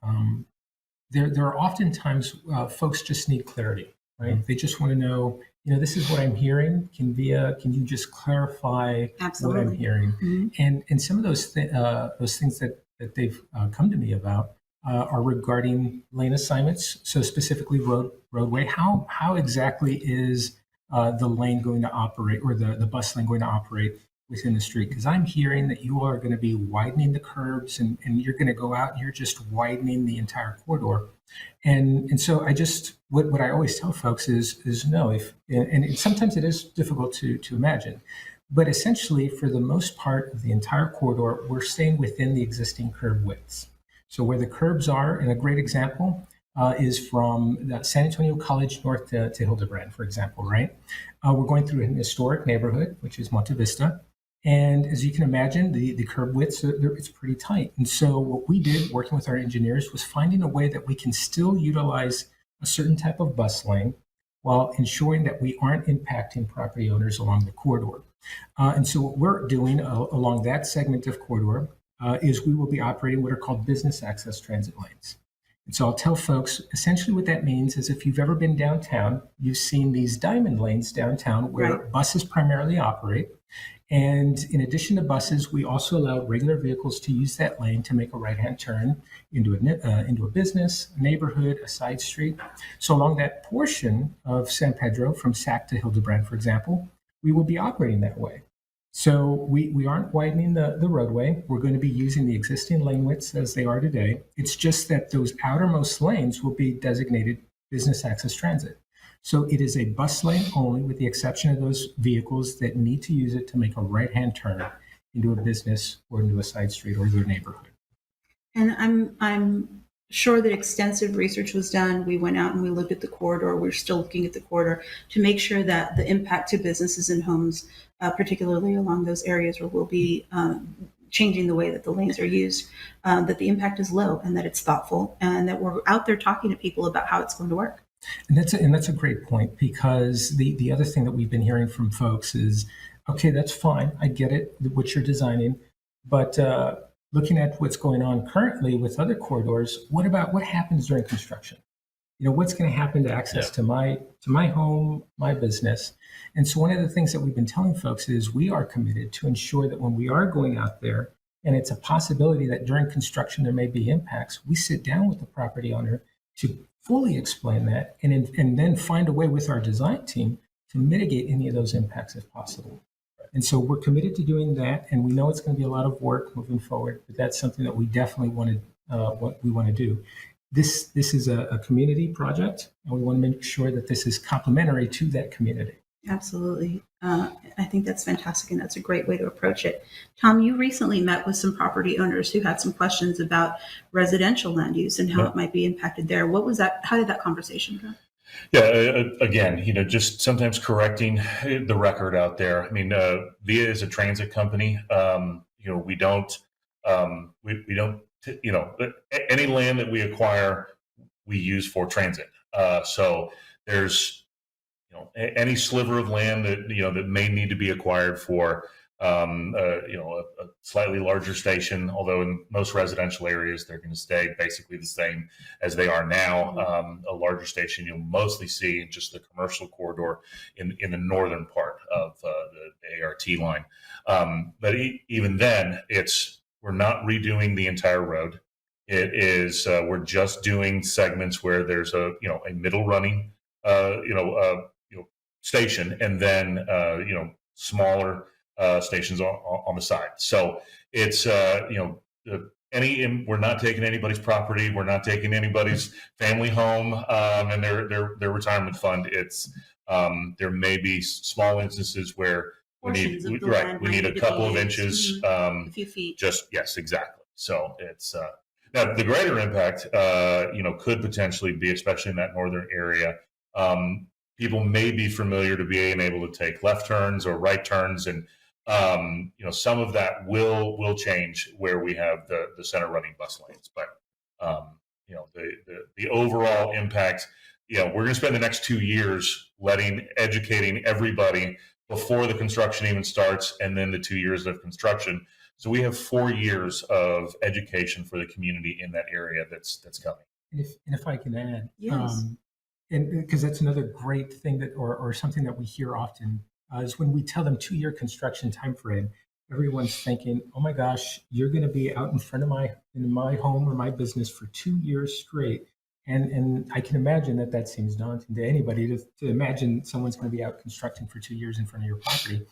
[SPEAKER 2] there are often times folks just need clarity, right? They just want to know, this is what I'm hearing. Can you just clarify what I'm
[SPEAKER 1] Absolutely.
[SPEAKER 2] hearing?
[SPEAKER 1] Mhm.
[SPEAKER 2] And some of those things that they've come to me about are regarding lane assignments. So specifically roadway. How exactly is the lane going to operate, or the bus lane going to operate within the street? Because I'm hearing that you are going to be widening the curbs, and you're going to go out and you're just widening the entire corridor. And so I just, what I always tell folks is no, and sometimes it is difficult to imagine, but essentially for the most part of the entire corridor, we're staying within the existing curb widths. So where the curbs are, and a great example is from the San Antonio College North to Hildebrand, for example, right? We're going through an historic neighborhood, which is Monte Vista. And as you can imagine, the curb widths, it's pretty tight. And so what we did, working with our engineers, was finding a way that we can still utilize a certain type of bus lane while ensuring that we aren't impacting property owners along the corridor. And so what we're doing along that segment of corridor is we will be operating what are called business access transit lanes. And so I'll tell folks, essentially what that means is if you've ever been downtown, you've seen these diamond lanes downtown where
[SPEAKER 1] Right.
[SPEAKER 2] buses primarily operate. And in addition to buses, we also allow regular vehicles to use that lane to make a right-hand turn into a business, a neighborhood, a side street. So along that portion of San Pedro, from Sac to Hildebrand, for example, we will be operating that way. So we aren't widening the roadway. We're going to be using the existing lane widths as they are today. It's just that those outermost lanes will be designated business access transit. So it is a bus lane only, with the exception of those vehicles that need to use it to make a right-hand turn into a business or into a side street or their neighborhood.
[SPEAKER 1] And I'm sure that extensive research was done. We went out and we looked at the corridor. We're still looking at the corridor to make sure that the impact to businesses and homes, particularly along those areas where we'll be changing the way that the lanes are used, that the impact is low and that it's thoughtful and that we're out there talking to people about how it's going to work.
[SPEAKER 2] And that's a great point, because the other thing that we've been hearing from folks is, okay, that's fine, I get it, what you're designing, but looking at what's going on currently with other corridors, what happens during construction? What's going to happen to access to my home, my business? And so one of the things that we've been telling folks is we are committed to ensure that when we are going out there, and it's a possibility that during construction there may be impacts, we sit down with the property owner to fully explain that, and then find a way with our design team to mitigate any of those impacts if possible. And so we're committed to doing that, and we know it's going to be a lot of work moving forward, but that's something that we definitely want to do. This is a community project, and we want to make sure that this is complementary to that community.
[SPEAKER 1] Absolutely. I think that's fantastic, and that's a great way to approach it. Tom, you recently met with some property owners who had some questions about residential land use and how it might be impacted there. What was that? How did that conversation go?
[SPEAKER 3] Yeah, again, just sometimes correcting the record out there. I mean, VIA is a transit company. We don't, any land that we acquire, we use for transit. So there's, any sliver of land that may need to be acquired for, a slightly larger station, although in most residential areas, they're going to stay basically the same as they are now. A larger station you'll mostly see in just the commercial corridor in the northern part of the ART line. But even then, we're not redoing the entire road. It is, we're just doing segments where there's a middle running, station, and then, smaller stations on the side. So it's, we're not taking anybody's property. We're not taking anybody's family home and their retirement fund. It's, there may be small instances where we need a couple of inches,
[SPEAKER 1] a few feet.
[SPEAKER 3] Yes, exactly. So it's, now the greater impact, could potentially be, especially in that northern area. People may be familiar to being able to take left turns or right turns, and some of that will change where we have the center running bus lanes. But the overall impact, we're going to spend the next 2 years educating everybody before the construction even starts, and then the 2 years of construction. So we have 4 years of education for the community in that area that's coming.
[SPEAKER 2] And if I can add,
[SPEAKER 1] Yes.
[SPEAKER 2] and because that's another great thing that, or something that we hear often, is when we tell them 2-year construction time frame, everyone's thinking, "Oh my gosh, you're going to be out in front of my home or my business for 2 years straight." And I can imagine that seems daunting to anybody to imagine someone's going to be out constructing for 2 years in front of your property.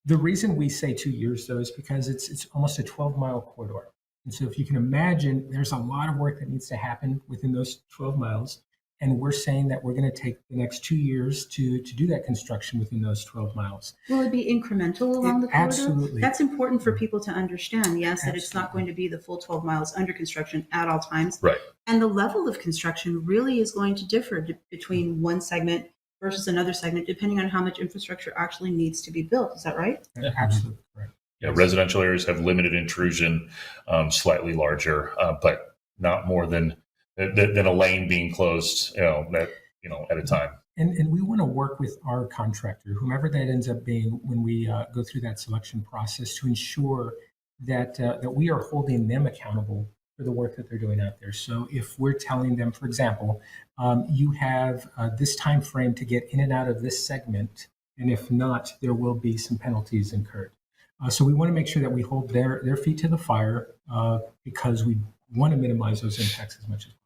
[SPEAKER 2] The reason we say 2 years, though, is because it's almost a 12-mile corridor. And so if you can imagine, there's a lot of work that needs to happen within those 12 miles. And we're saying that we're going to take the next 2 years to do that construction within those 12 miles.
[SPEAKER 1] Will it be incremental along the corridor?
[SPEAKER 2] Absolutely.
[SPEAKER 1] That's important for people to understand, yes, that it's not
[SPEAKER 2] Absolutely.
[SPEAKER 1] going to be the full 12 miles under construction at all times.
[SPEAKER 3] Right.
[SPEAKER 1] And the level of construction really is going to differ between one segment versus another segment, depending on how much infrastructure actually needs to be built. Is that right?
[SPEAKER 2] Absolutely correct.
[SPEAKER 3] Yeah, residential areas have limited intrusion, slightly larger, but not more than a lane being closed, at a time.
[SPEAKER 2] And we want to work with our contractor, whomever that ends up being, when we go through that selection process, to ensure that we are holding them accountable for the work that they're doing out there. So if we're telling them, for example, you have this time frame to get in and out of this segment, and if not, there will be some penalties incurred. So we want to make sure that we hold their feet to the fire, because we want to minimize those impacts as much as possible.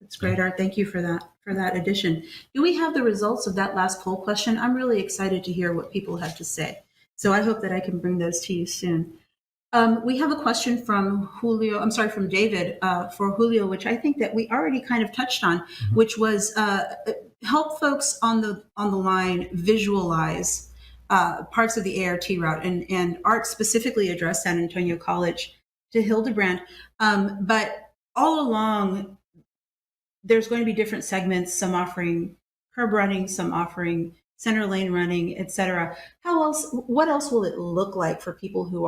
[SPEAKER 1] That's great, Art. Thank you for that addition. Do we have the results of that last poll question? I'm really excited to hear what people have to say. So I hope that I can bring those to you soon. We have a question from David for Julio, which I think that we already kind of touched on, which was help folks on the line visualize parts of the ART route. And Art specifically addressed San Antonio College to Hildebrand. But all along, there's going to be different segments, some offering curb running, some offering center lane running, et cetera. What else will it look like for people who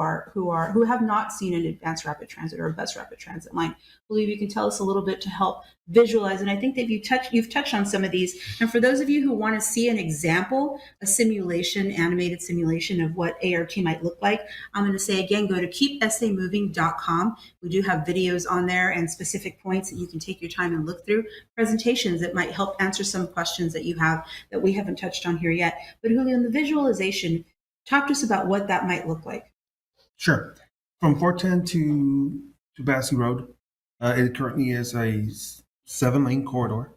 [SPEAKER 1] have not seen an advanced rapid transit or a bus rapid transit line? I believe you can tell us a little bit to help visualize. And I think that you've touched on some of these. And for those of you who want to see an example, animated simulation of what ART might look like, I'm going to say again, go to keepsamoving.com. We do have videos on there and specific points that you can take your time and look through, presentations that might help answer some questions that you have that we haven't touched on here yet. But Julio, in the visualization, talk to us about what that might look like.
[SPEAKER 4] Sure. From 410 to Bassey Road, it currently is a 7-lane corridor.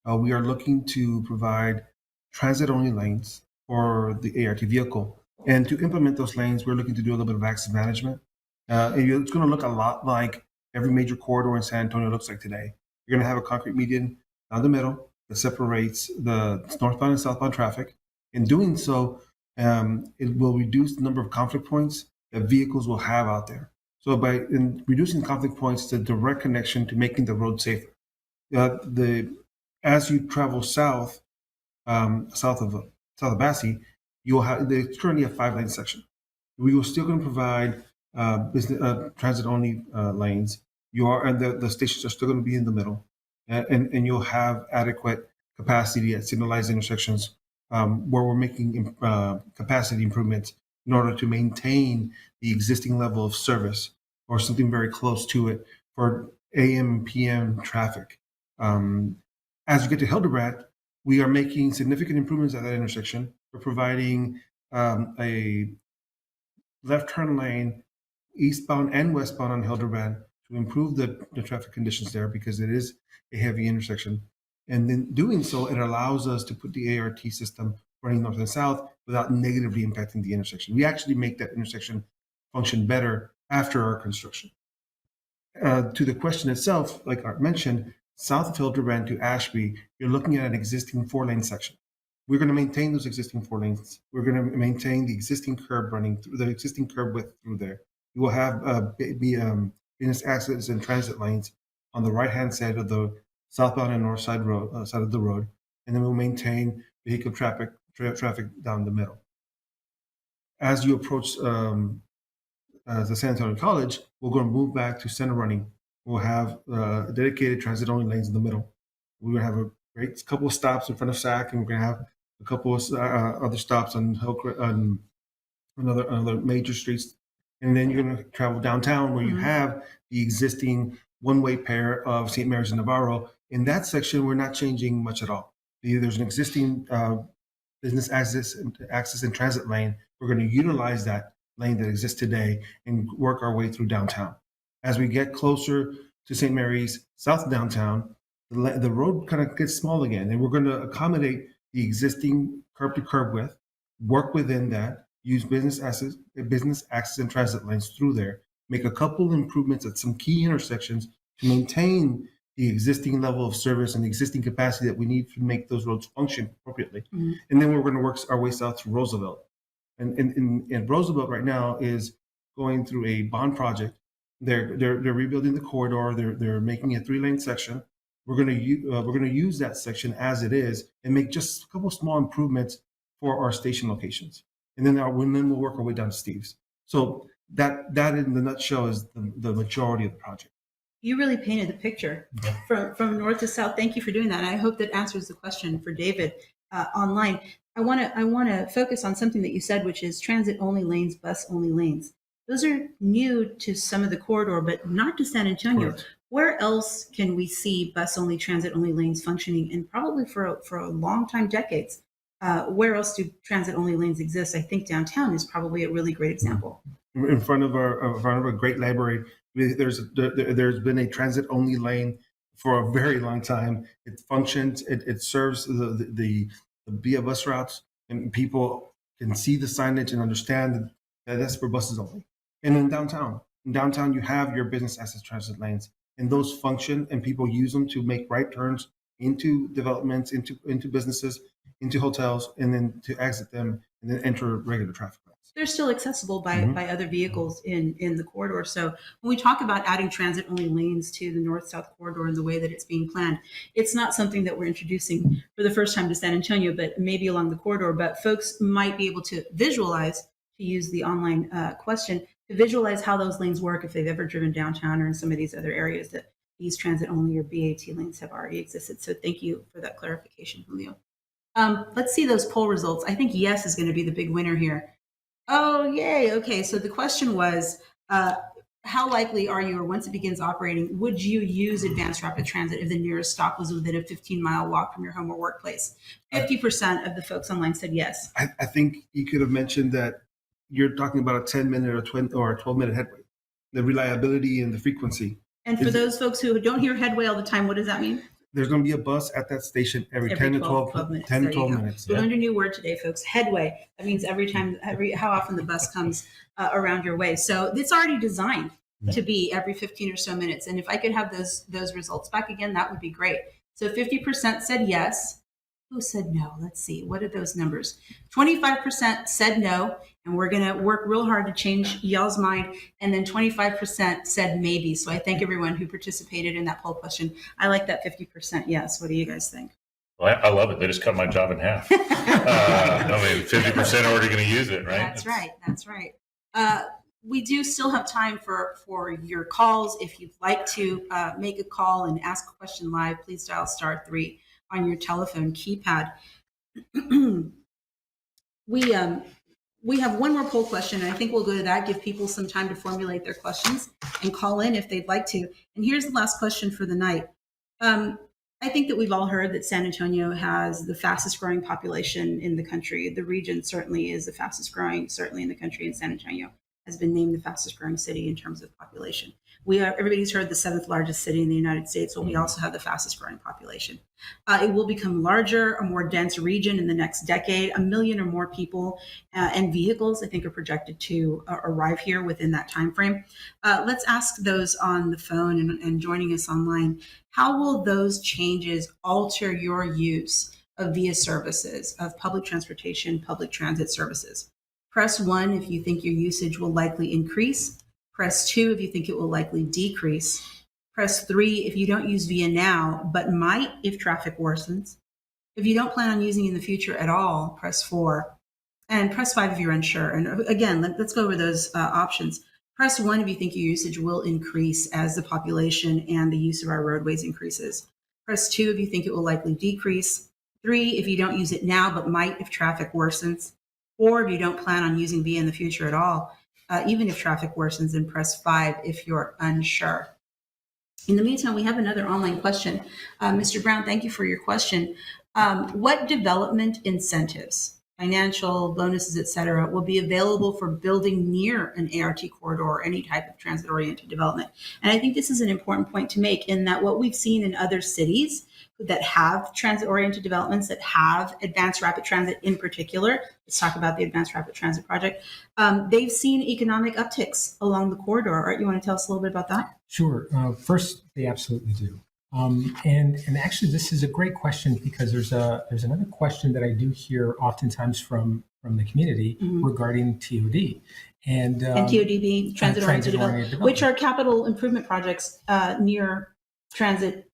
[SPEAKER 4] We are looking to provide transit-only lanes for the ART vehicle. And to implement those lanes, we're looking to do a little bit of access management. It's going to look a lot like every major corridor in San Antonio looks like today. You're going to have a concrete median down the middle that separates the northbound and southbound traffic. In doing so, it will reduce the number of conflict points that vehicles will have out there. So by reducing conflict points, it's a direct connection to making the road safer. As you travel south of Bassey, there's currently a 5-lane section. We will still going to provide transit only lanes. The stations are still going to be in the middle, and you'll have adequate capacity at signalized intersections where we're making capacity improvements in order to maintain the existing level of service or something very close to it for AM and PM traffic. As you get to Hildebrand, we are making significant improvements at that intersection. We're providing a left turn lane eastbound and westbound on Hildebrand to improve the traffic conditions there, because it is a heavy intersection. And in doing so, it allows us to put the ART system running north and south without negatively impacting the intersection. We actually make that intersection function better after our construction. To the question itself, like Art mentioned, south of Hildebrand to Ashby, you're looking at an existing 4-lane section. We're going to maintain those existing 4 lanes. We're going to maintain the existing curb running through the existing curb width through there. You will have business access and transit lanes on the right-hand side of the southbound and north side of the road, and then we'll maintain vehicle traffic down the middle. As you approach the San Antonio College, we're going to move back to center running. We'll have dedicated transit-only lanes in the middle. We're going to have a great couple of stops in front of SAC, and we're going to have a couple of other stops on other major streets. And then you're going to travel downtown where you have the existing one-way pair of St. Mary's and Navarro. In that section, we're not changing much at all. There's an existing business access and transit lane. We're going to utilize that lane that exists today and work our way through downtown. As we get closer to St. Mary's, south downtown, the road kind of gets small again, and we're going to accommodate the existing curb to curb width, work within that, use business access and transit lanes through there, make a couple improvements at some key intersections to maintain the existing level of service and the existing capacity that we need to make those roads function appropriately. And then we're going to work our way south through Roosevelt. And Roosevelt right now is going through a bond project. They're rebuilding the corridor. They're making a 3-lane section. We're going to use that section as it is and make just a couple small improvements for our station locations. And then we'll work our way down to Steve's. So that in the nutshell is the majority of the project.
[SPEAKER 1] You really painted the picture from north to south. Thank you for doing that. And I hope that answers the question for David online. I want to focus on something that you said, which is transit only lanes, bus only lanes. Those are new to some of the corridor, but not to San Antonio.
[SPEAKER 4] Correct.
[SPEAKER 1] Where else can we see bus only, transit only lanes functioning? And probably for a long time, decades. Where else do transit only lanes exist? I think downtown is probably a really great example.
[SPEAKER 4] In front of a great library, there's been a transit only lane for a very long time. It functions. It serves the via bus routes, and people can see the signage and understand that that's for buses only. And in downtown, you have your business access transit lanes, and those function, and people use them to make right turns into developments, into businesses, into hotels, and then to exit them and then enter regular traffic lanes.
[SPEAKER 1] They're still accessible by other vehicles in the corridor. So when we talk about adding transit only lanes to the north-south corridor in the way that it's being planned, it's not something that we're introducing for the first time to San Antonio, but maybe along the corridor. But folks might be able to visualize, to use the online question, to visualize how those lanes work if they've ever driven downtown or in some of these other areas that these transit only or BAT lanes have already existed. So thank you for that clarification, Julio. Let's see those poll results. I think yes is going to be the big winner here. Oh, yay. Okay. So the question was, how likely are you, or once it begins operating, would you use advanced rapid transit if the nearest stop was within a 15-mile walk from your home or workplace? 50% of the folks online said yes.
[SPEAKER 4] I think you could have mentioned that you're talking about a 10-minute or a 12-minute headway, the reliability and the frequency.
[SPEAKER 1] And for those folks who don't hear headway all the time, what does that mean?
[SPEAKER 4] There's going to be a bus at that station every 10 to 12 minutes. 10 to 12 minutes.
[SPEAKER 1] We learned a new word today, folks. Headway. That means how often the bus comes around your way. So it's already designed to be every 15 or so minutes. And if I could have those results back again, that would be great. So 50% said yes. Who said no? Let's see. What are those numbers? 25% said no. And we're going to work real hard to change y'all's mind. And then 25% said maybe. So I thank everyone who participated in that poll question. I like that 50% yes. What do you guys think?
[SPEAKER 3] Well, I love it. They just cut my job in half. 50% already going to use it, right?
[SPEAKER 1] That's right. That's right. We do still have time for your calls. If you'd like to make a call and ask a question live, please dial *3 on your telephone keypad. We have one more poll question, and I think we'll go to that, give people some time to formulate their questions and call in if they'd like to. And here's the last question for the night. I think that we've all heard that San Antonio has the fastest growing population in the country. The region certainly is the fastest growing, certainly in the country, and San Antonio has been named the fastest growing city in terms of population. Everybody's heard the 7th largest city in the United States. Well, we also have the fastest growing population. It will become larger, a more dense region in the next decade. 1 million or more people and vehicles, I think, are projected to arrive here within that time frame. Let's ask those on the phone and joining us online, how will those changes alter your use of VIA services, of public transportation, public transit services? Press 1 if you think your usage will likely increase. Press 2 if you think it will likely decrease. Press 3 if you don't use VIA now, but might if traffic worsens. If you don't plan on using it in the future at all, press 4. And press 5 if you're unsure. And again, let's go over those options. Press 1 if you think your usage will increase as the population and the use of our roadways increases. Press 2 if you think it will likely decrease. 3 if you don't use it now but might if traffic worsens. 4 if you don't plan on using VIA in the future at all, even if traffic worsens. And press 5 if you're unsure. In the meantime, we have another online question. Mr. Brown, thank you for your question. What development incentives, financial bonuses, et cetera, will be available for building near an ART corridor or any type of transit-oriented development? And I think this is an important point to make, in that what we've seen in other cities that have transit-oriented developments, that have advanced rapid transit in particular, let's talk about the advanced rapid transit project, they've seen economic upticks along the corridor. Art, you want to tell us a little bit about that?
[SPEAKER 2] Sure. First, they absolutely do. And actually, this is a great question, because there's another question that I do hear oftentimes from the community regarding TOD. And
[SPEAKER 1] TOD being transit-oriented development, which are capital improvement projects near transit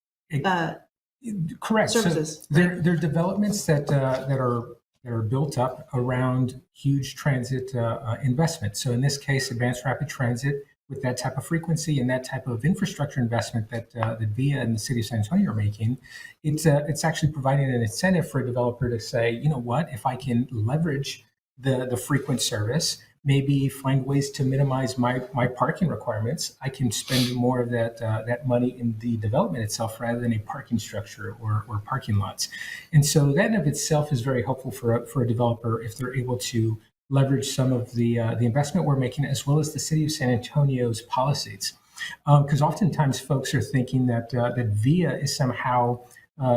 [SPEAKER 2] correct.
[SPEAKER 1] services.
[SPEAKER 2] So they're developments that are built up around huge transit investment. So in this case, advanced rapid transit, with that type of frequency and that type of infrastructure investment that VIA and the city of San Antonio are making, it's actually providing an incentive for a developer to say, you know what, if I can leverage the frequent service, maybe find ways to minimize my parking requirements, I can spend more of that money in the development itself rather than a parking structure or parking lots. And so that in of itself is very helpful for a developer if they're able to leverage some of the investment we're making, as well as the city of San Antonio's policies. Because oftentimes folks are thinking that VIA is somehow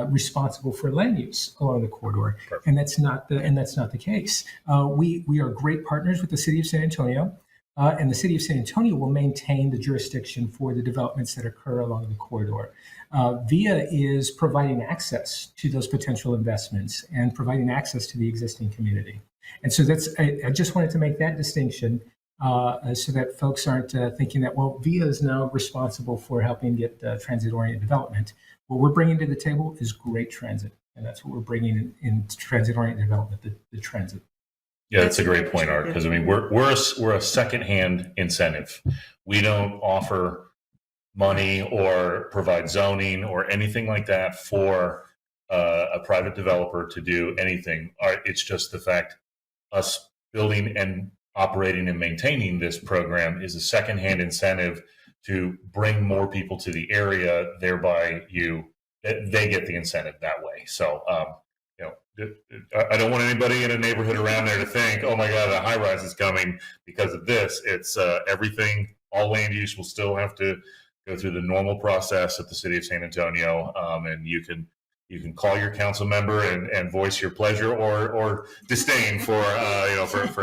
[SPEAKER 2] responsible for land use along the corridor, and that's not the case. We are great partners with the city of San Antonio, and the city of San Antonio will maintain the jurisdiction for the developments that occur along the corridor. VIA is providing access to those potential investments and providing access to the existing community. And so I just wanted to make that distinction so that folks aren't thinking that, well, VIA is now responsible for helping get transit-oriented development. What we're bringing to the table is great transit, and that's what we're bringing in transit-oriented development, the transit.
[SPEAKER 3] Yeah, that's a great point, Art, because I mean, we're a secondhand incentive. We don't offer money or provide zoning or anything like that for a private developer to do anything. It's just the fact us building and operating and maintaining this program is a secondhand incentive to bring more people to the area, thereby they get the incentive that way. So, I don't want anybody in a neighborhood around there to think, oh my God, a high rise is coming because of this. It's everything, all land use will still have to go through the normal process at the city of San Antonio. And you can call your council member and voice your pleasure or disdain for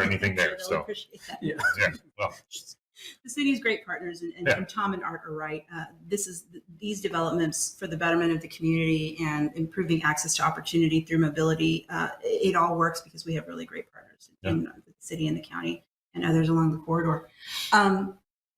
[SPEAKER 3] anything there. So
[SPEAKER 1] appreciate that.
[SPEAKER 2] Yeah.
[SPEAKER 3] Well,
[SPEAKER 1] the city's great partners, and Tom and Art are right. These developments for the betterment of the community and improving access to opportunity through mobility. It all works because we have really great partners in the city and the county and others along the corridor.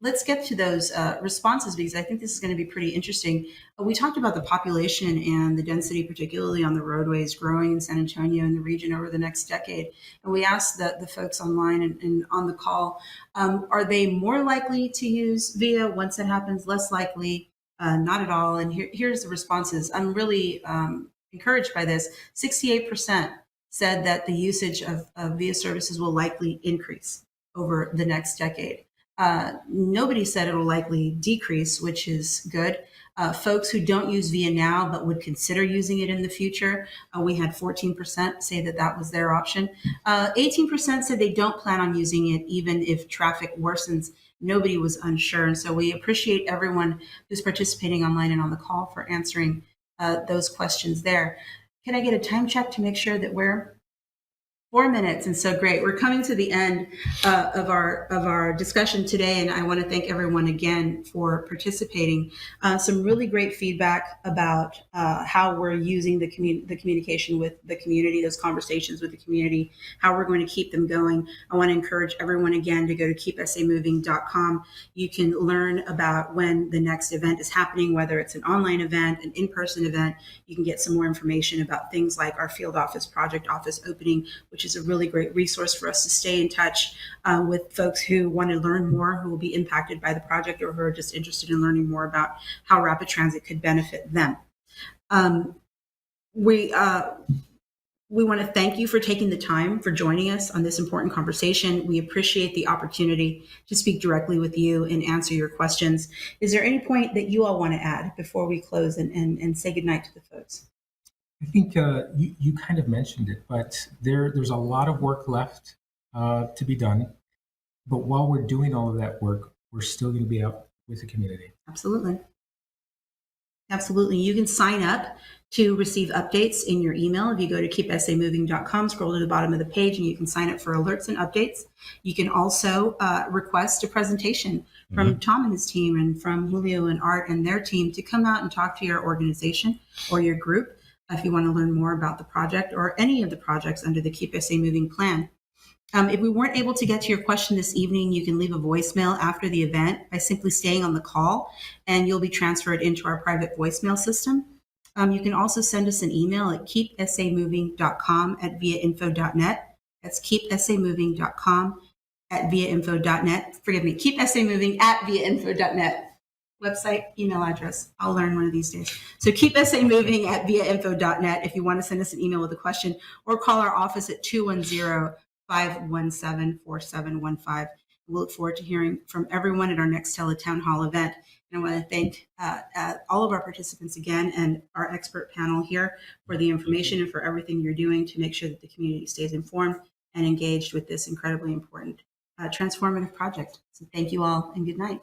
[SPEAKER 1] Let's get to those responses, because I think this is going to be pretty interesting. We talked about the population and the density, particularly on the roadways, growing in San Antonio and the region over the next decade. And we asked the folks online and on the call, are they more likely to use VIA once it happens, less likely, not at all? And here's the responses. I'm really encouraged by this. 68% said that the usage of VIA services will likely increase over the next decade. Nobody said it will likely decrease, which is good. Folks who don't use VIA now but would consider using it in the future, we had 14% say that was their option. 18% said they don't plan on using it even if traffic worsens. Nobody was unsure. And so we appreciate everyone who's participating online and on the call for answering those questions there. Can I get a time check to make sure that we're 4 minutes? And so great. We're coming to the end of our discussion today, and I want to thank everyone again for participating. Some really great feedback about how we're using the communication with the community, those conversations with the community, how we're going to keep them going. I want to encourage everyone again to go to keepsamoving.com. You can learn about when the next event is happening, whether it's an online event, an in-person event. You can get some more information about things like our field office project office opening, which is a really great resource for us to stay in touch with folks who want to learn more, who will be impacted by the project, or who are just interested in learning more about how rapid transit could benefit them. We want to thank you for taking the time for joining us on this important conversation. We appreciate the opportunity to speak directly with you and answer your questions. Is there any point that you all want to add before we close and say goodnight to the folks?
[SPEAKER 2] I think you kind of mentioned it, but there's a lot of work left to be done. But while we're doing all of that work, we're still going to be out with the community.
[SPEAKER 1] Absolutely. Absolutely. You can sign up to receive updates in your email. If you go to keepsamoving.com, scroll to the bottom of the page, and you can sign up for alerts and updates. You can also request a presentation from Tom and his team, and from Julio and Art and their team, to come out and talk to your organization or your group if you want to learn more about the project or any of the projects under the Keep SA Moving plan. If we weren't able to get to your question this evening, you can leave a voicemail after the event by simply staying on the call, and you'll be transferred into our private voicemail system. You can also send us an email at keepsamoving.com@viainfo.net. That's keepsamoving.com @viainfo.net. Forgive me, keepsamoving@viainfo.net. Website, email address. I'll learn one of these days. So keepsamoving@viainfo.net if you want to send us an email with a question, or call our office at 210-517-4715. We'll look forward to hearing from everyone at our next Tele-Town Hall event. And I want to thank all of our participants again, and our expert panel here, for the information and for everything you're doing to make sure that the community stays informed and engaged with this incredibly important transformative project. So thank you all, and good night.